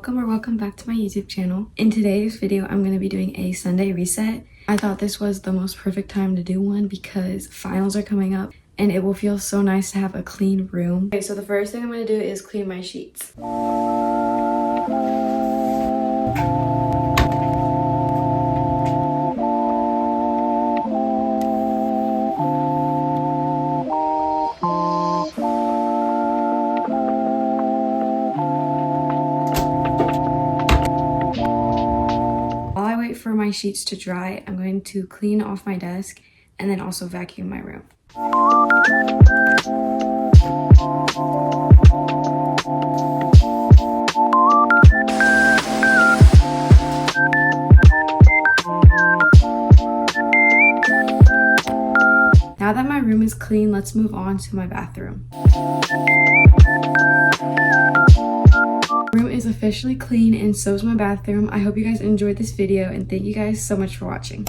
welcome back to my YouTube channel. In today's video, I'm going to be doing a Sunday reset. I thought this was the most perfect time to do one because finals are coming up and it will feel so nice to have a clean room. Okay, so the first thing I'm going to do is clean my sheets. For my sheets to dry, I'm going to clean off my desk and then also vacuum my room. Now that my room is clean, let's move on to my bathroom. Room is officially clean and so is my bathroom. I hope you guys enjoyed this video and thank you guys so much for watching.